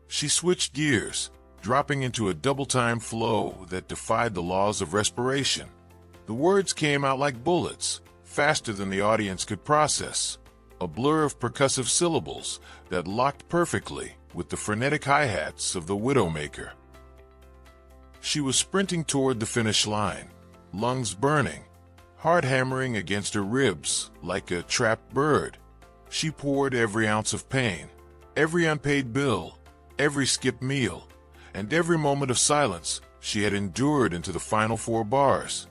She switched gears, dropping into a double-time flow that defied the laws of respiration. The words came out like bullets, faster than the audience could process, a blur of percussive syllables that locked perfectly with the frenetic hi-hats of the Widowmaker. She was sprinting toward the finish line, lungs burning, heart hammering against her ribs like a trapped bird. She poured every ounce of pain, every unpaid bill, every skipped meal, and every moment of silence she had endured into the final 4 bars.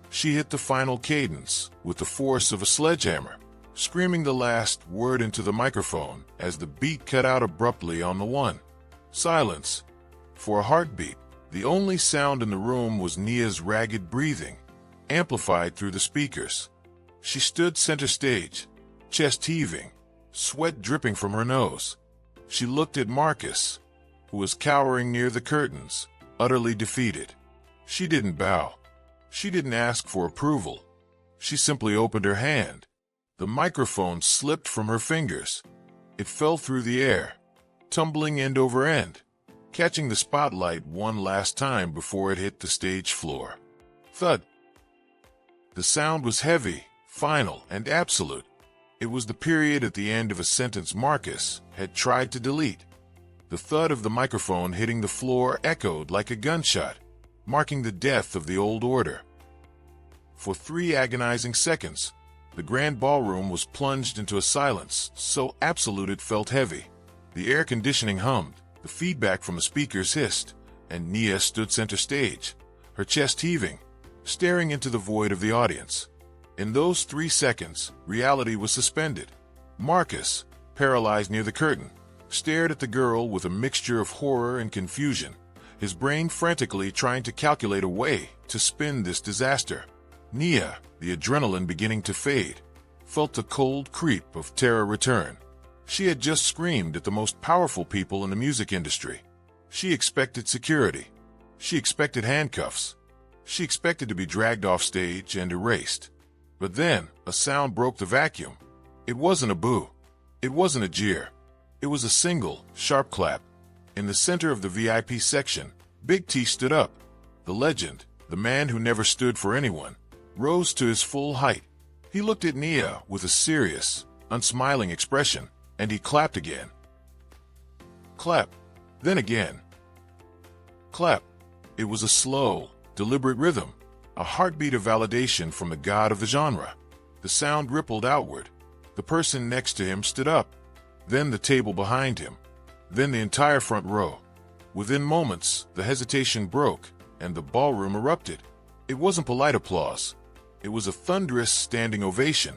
She hit the final cadence with the force of a sledgehammer, screaming the last word into the microphone as the beat cut out abruptly on the one. Silence. For a heartbeat, the only sound in the room was Nia's ragged breathing, amplified through the speakers. She stood center stage, chest heaving, sweat dripping from her nose. She looked at Marcus, who was cowering near the curtains, utterly defeated. She didn't bow. She didn't ask for approval. She simply opened her hand. The microphone slipped from her fingers. It fell through the air, tumbling end over end, catching the spotlight one last time before it hit the stage floor. Thud. The sound was heavy, final, and absolute. It was the period at the end of a sentence Marcus had tried to delete. The thud of the microphone hitting the floor echoed like a gunshot, marking the death of the old order. For 3 agonizing seconds, the Grand Ballroom was plunged into a silence so absolute it felt heavy. The air conditioning hummed, the feedback from the speakers hissed, and Nia stood center stage, her chest heaving, staring into the void of the audience. In those 3 seconds, reality was suspended. Marcus, paralyzed near the curtain, stared at the girl with a mixture of horror and confusion, his brain frantically trying to calculate a way to spin this disaster. Nia, the adrenaline beginning to fade, felt the cold creep of terror return. She had just screamed at the most powerful people in the music industry. She expected security. She expected handcuffs. She expected to be dragged off stage and erased. But then, a sound broke the vacuum. It wasn't a boo. It wasn't a jeer. It was a single, sharp clap. In the center of the VIP section, Big T stood up. The legend, the man who never stood for anyone, rose to his full height. He looked at Nia with a serious, unsmiling expression, and he clapped again. Clap. Then again. Clap. It was a slow, deliberate rhythm, a heartbeat of validation from the god of the genre. The sound rippled outward. The person next to him stood up. Then the table behind him. Then the entire front row. Within moments, the hesitation broke, and the ballroom erupted. It wasn't polite applause. It was a thunderous standing ovation.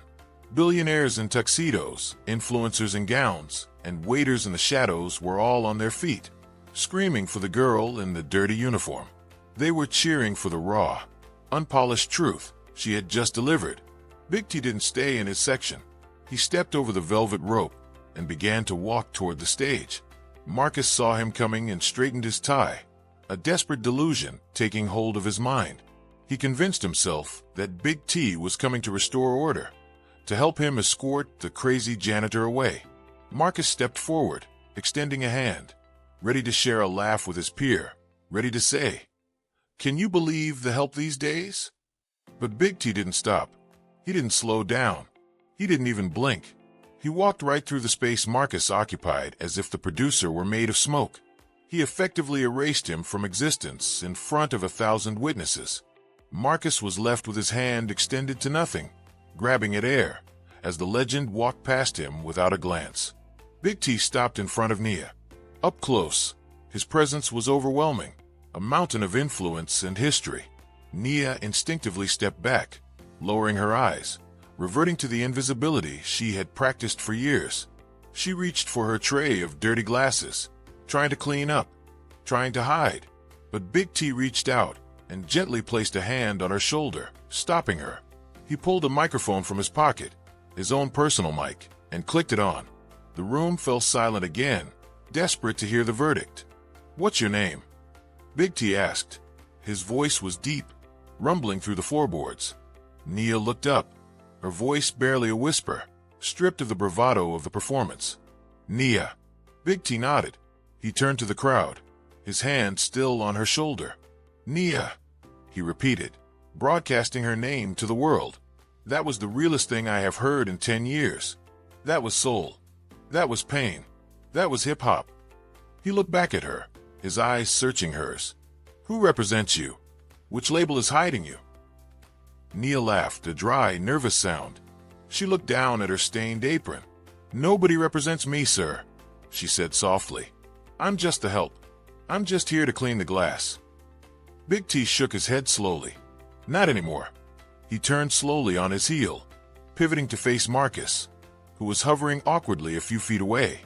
Billionaires in tuxedos, influencers in gowns, and waiters in the shadows were all on their feet, screaming for the girl in the dirty uniform. They were cheering for the raw, unpolished truth she had just delivered. Big T didn't stay in his section. He stepped over the velvet rope and began to walk toward the stage. Marcus saw him coming and straightened his tie, a desperate delusion taking hold of his mind. He convinced himself that Big T was coming to restore order, to help him escort the crazy janitor away. Marcus stepped forward, extending a hand, ready to share a laugh with his peer, ready to say, "Can you believe the help these days?" But Big T didn't stop. He didn't slow down. He didn't even blink. He walked right through the space Marcus occupied as if the producer were made of smoke. He effectively erased him from existence in front of 1,000 witnesses. Marcus was left with his hand extended to nothing, grabbing at air, as the legend walked past him without a glance. Big T stopped in front of Nia. Up close, his presence was overwhelming, a mountain of influence and history. Nia instinctively stepped back, lowering her eyes, reverting to the invisibility she had practiced for years. She reached for her tray of dirty glasses, trying to clean up, trying to hide. But Big T reached out and gently placed a hand on her shoulder, stopping her. He pulled a microphone from his pocket, his own personal mic, and clicked it on. The room fell silent again, desperate to hear the verdict. "What's your name?" Big T asked. His voice was deep, rumbling through the floorboards. Nia looked up, her voice barely a whisper, stripped of the bravado of the performance. "Nia." Big T nodded. He turned to the crowd, his hand still on her shoulder. "Nia," he repeated, broadcasting her name to the world. "That was the realest thing I have heard in 10 years. That was soul. That was pain. That was hip-hop." He looked back at her, his eyes searching hers. "Who represents you? Which label is hiding you?" Nia laughed, a dry, nervous sound. She looked down at her stained apron. "Nobody represents me, sir," she said softly. "I'm just the help. I'm just here to clean the glass." Big T shook his head slowly. "Not anymore." He turned slowly on his heel, pivoting to face Marcus, who was hovering awkwardly a few feet away,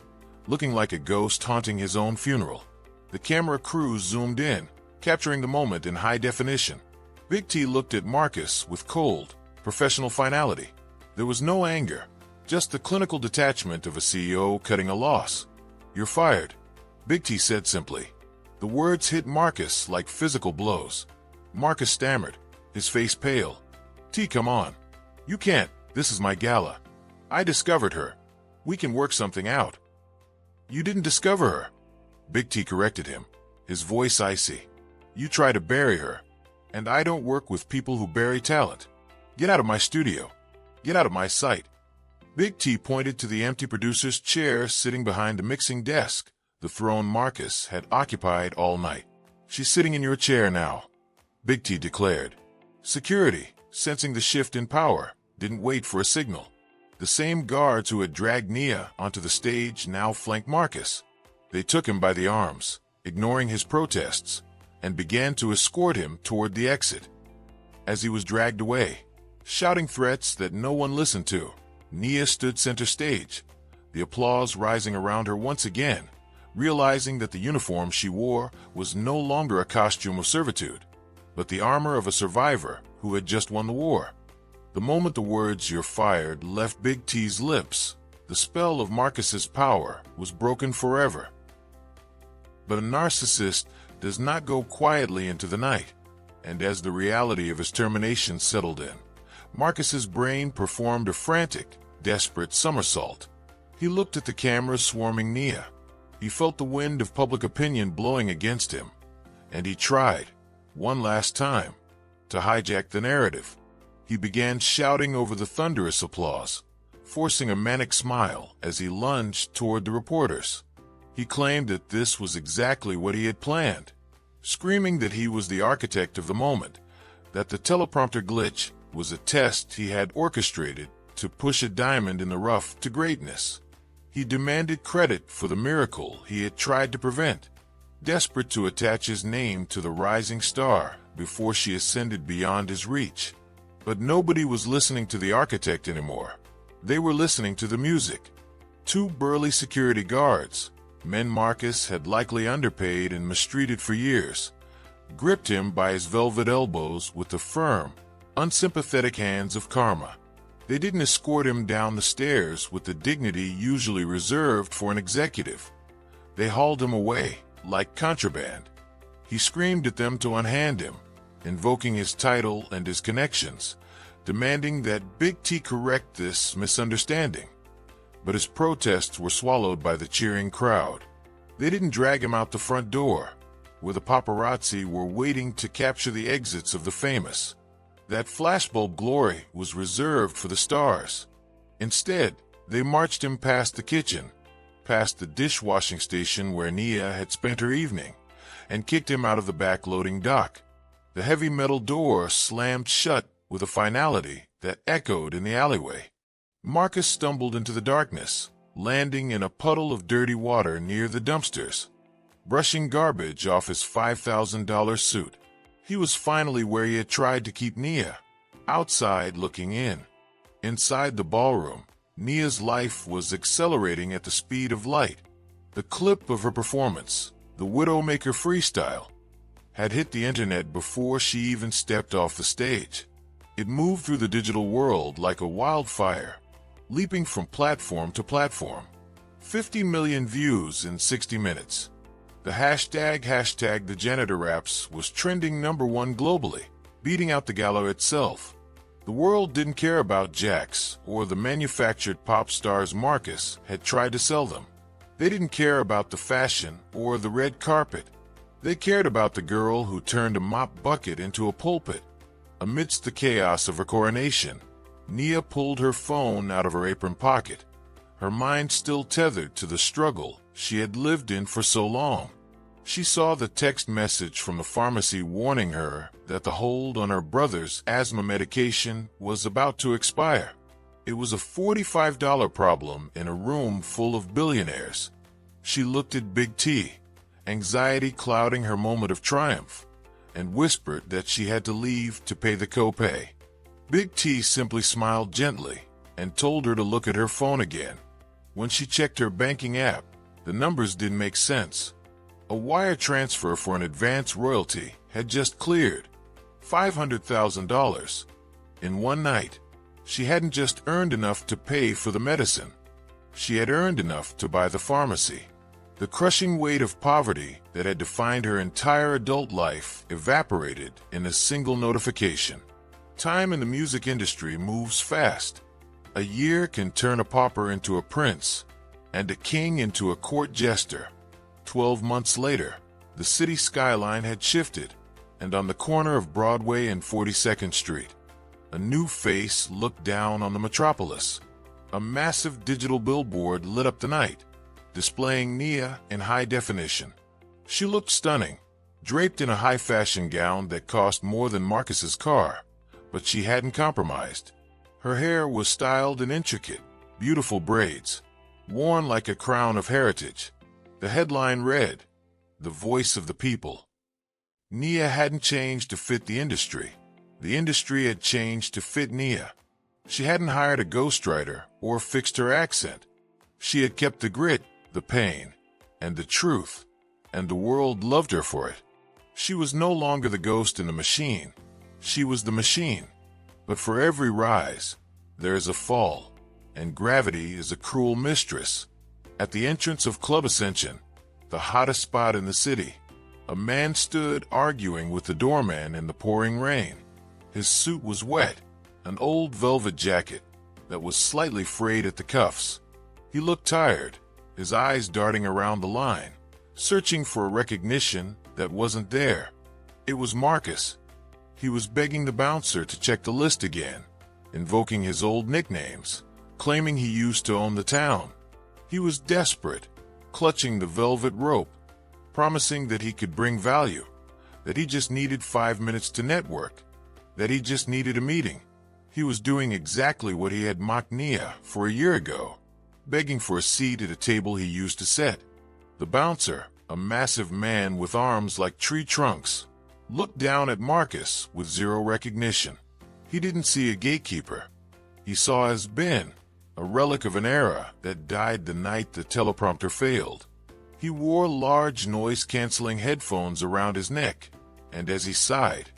looking like a ghost haunting his own funeral. The camera crew zoomed in, capturing the moment in high definition. Big T looked at Marcus with cold, professional finality. There was no anger, just the clinical detachment of a CEO cutting a loss. "You're fired," Big T said simply. The words hit Marcus like physical blows. Marcus stammered, his face pale. "T, come on. You can't. This is my gala. I discovered her. We can work something out." "You didn't discover her," Big T corrected him, his voice icy. "You try to bury her, and I don't work with people who bury talent. Get out of my studio. Get out of my sight." Big T pointed to the empty producer's chair sitting behind the mixing desk, the throne Marcus had occupied all night. "She's sitting in your chair now," Big T declared. Security, sensing the shift in power, didn't wait for a signal. The same guards who had dragged Nia onto the stage now flanked Marcus. They took him by the arms, ignoring his protests, and began to escort him toward the exit. As he was dragged away, shouting threats that no one listened to, Nia stood center stage, the applause rising around her once again, realizing that the uniform she wore was no longer a costume of servitude, but the armor of a survivor who had just won the war. The moment the words "you're fired" left Big T's lips, the spell of Marcus's power was broken forever. But a narcissist does not go quietly into the night, and as the reality of his termination settled in, Marcus's brain performed a frantic, desperate somersault. He looked at the cameras swarming Nia. He felt the wind of public opinion blowing against him, and he tried, one last time, to hijack the narrative. He began shouting over the thunderous applause, forcing a manic smile as he lunged toward the reporters. He claimed that this was exactly what he had planned, screaming that he was the architect of the moment, that the teleprompter glitch was a test he had orchestrated to push a diamond in the rough to greatness. He demanded credit for the miracle he had tried to prevent, desperate to attach his name to the rising star before she ascended beyond his reach. But nobody was listening to the architect anymore. They were listening to the music. Two burly security guards, men Marcus had likely underpaid and mistreated for years, gripped him by his velvet elbows with the firm, unsympathetic hands of karma. They didn't escort him down the stairs with the dignity usually reserved for an executive. They hauled him away, like contraband. He screamed at them to unhand him, invoking his title and his connections, demanding that Big T correct this misunderstanding. But his protests were swallowed by the cheering crowd. They didn't drag him out the front door, where the paparazzi were waiting to capture the exits of the famous. That flashbulb glory was reserved for the stars. Instead, they marched him past the kitchen, past the dishwashing station where Nia had spent her evening, and kicked him out of the back loading dock. The heavy metal door slammed shut with a finality that echoed in the alleyway. Marcus stumbled into the darkness, landing in a puddle of dirty water near the dumpsters, brushing garbage off his $5,000 suit. He was finally where he had tried to keep Nia, outside looking in. Inside the ballroom, Nia's life was accelerating at the speed of light. The clip of her performance, the Widowmaker freestyle, had hit the internet before she even stepped off the stage. It moved through the digital world like a wildfire, leaping from platform to platform. 50 million views in 60 minutes. The hashtag the janitor raps was trending #1 globally, beating out the gala itself. The world didn't care about Jax or the manufactured pop stars Marcus had tried to sell them. They didn't care about the fashion or the red carpet. They cared about the girl who turned a mop bucket into a pulpit. Amidst the chaos of her coronation, Nia pulled her phone out of her apron pocket, her mind still tethered to the struggle she had lived in for so long. She saw the text message from the pharmacy warning her that the hold on her brother's asthma medication was about to expire. It was a $45 problem in a room full of billionaires. She looked at Big T, anxiety clouding her moment of triumph, and whispered that she had to leave to pay the copay. Big T simply smiled gently and told her to look at her phone again. When she checked her banking app, the numbers didn't make sense. A wire transfer for an advance royalty had just cleared. $500,000. In one night, she hadn't just earned enough to pay for the medicine. She had earned enough to buy the pharmacy. The crushing weight of poverty that had defined her entire adult life evaporated in a single notification. Time in the music industry moves fast. A year can turn a pauper into a prince, and a king into a court jester. 12 months later, the city skyline had shifted, and on the corner of Broadway and 42nd Street, a new face looked down on the metropolis. A massive digital billboard lit up the night, displaying Nia in high definition. She looked stunning, draped in a high-fashion gown that cost more than Marcus's car, but she hadn't compromised. Her hair was styled in intricate, beautiful braids, worn like a crown of heritage. The headline read, "The Voice of the People." Nia hadn't changed to fit the industry. The industry had changed to fit Nia. She hadn't hired a ghostwriter or fixed her accent. She had kept the grit, the pain, and the truth, and the world loved her for it. She was no longer the ghost in the machine. She was the machine. But for every rise, there is a fall, and gravity is a cruel mistress. At the entrance of Club Ascension, the hottest spot in the city, a man stood arguing with the doorman in the pouring rain. His suit was wet, an old velvet jacket that was slightly frayed at the cuffs. He looked tired, his eyes darting around the line, searching for a recognition that wasn't there. It was Marcus. He was begging the bouncer to check the list again, invoking his old nicknames, claiming he used to own the town. He was desperate, clutching the velvet rope, promising that he could bring value, that he just needed 5 minutes to network, that he just needed a meeting. He was doing exactly what he had mocked Nia for a year ago, begging for a seat at a table he used to set. The bouncer, a massive man with arms like tree trunks, looked down at Marcus with zero recognition. He didn't see a gatekeeper. He saw as Ben, a relic of an era that died the night the teleprompter failed. He wore large noise-canceling headphones around his neck, and as he sighed,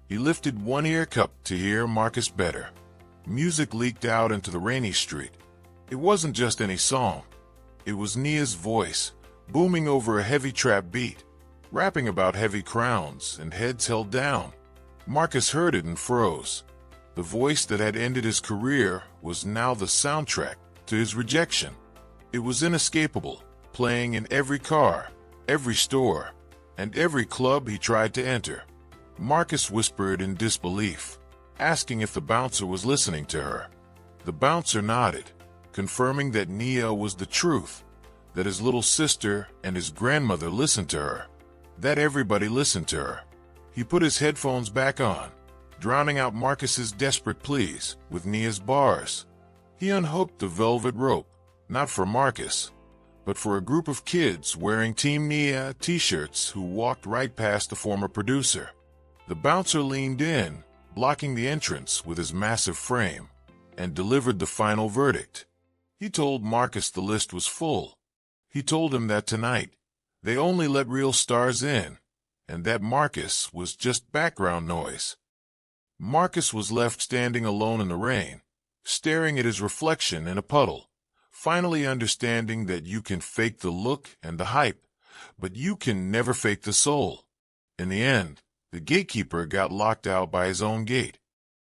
he lifted one ear cup to hear Marcus better. Music leaked out into the rainy street. It wasn't just any song. It was Nia's voice, booming over a heavy trap beat, rapping about heavy crowns and heads held down. Marcus heard it and froze. The voice that had ended his career was now the soundtrack to his rejection. It was inescapable, playing in every car, every store, and every club he tried to enter. Marcus whispered in disbelief, asking if the bouncer was listening to her. The bouncer nodded, confirming that Nia was the truth, that his little sister and his grandmother listened to her, that everybody listened to her. He put his headphones back on, drowning out Marcus's desperate pleas with Nia's bars. He unhooked the velvet rope, not for Marcus, but for a group of kids wearing Team Nia t-shirts who walked right past the former producer. The bouncer leaned in, blocking the entrance with his massive frame, and delivered the final verdict. He told Marcus the list was full. He told him that tonight, they only let real stars in, and that Marcus was just background noise. Marcus was left standing alone in the rain, staring at his reflection in a puddle, finally understanding that you can fake the look and the hype, but you can never fake the soul. In the end, the gatekeeper got locked out by his own gate.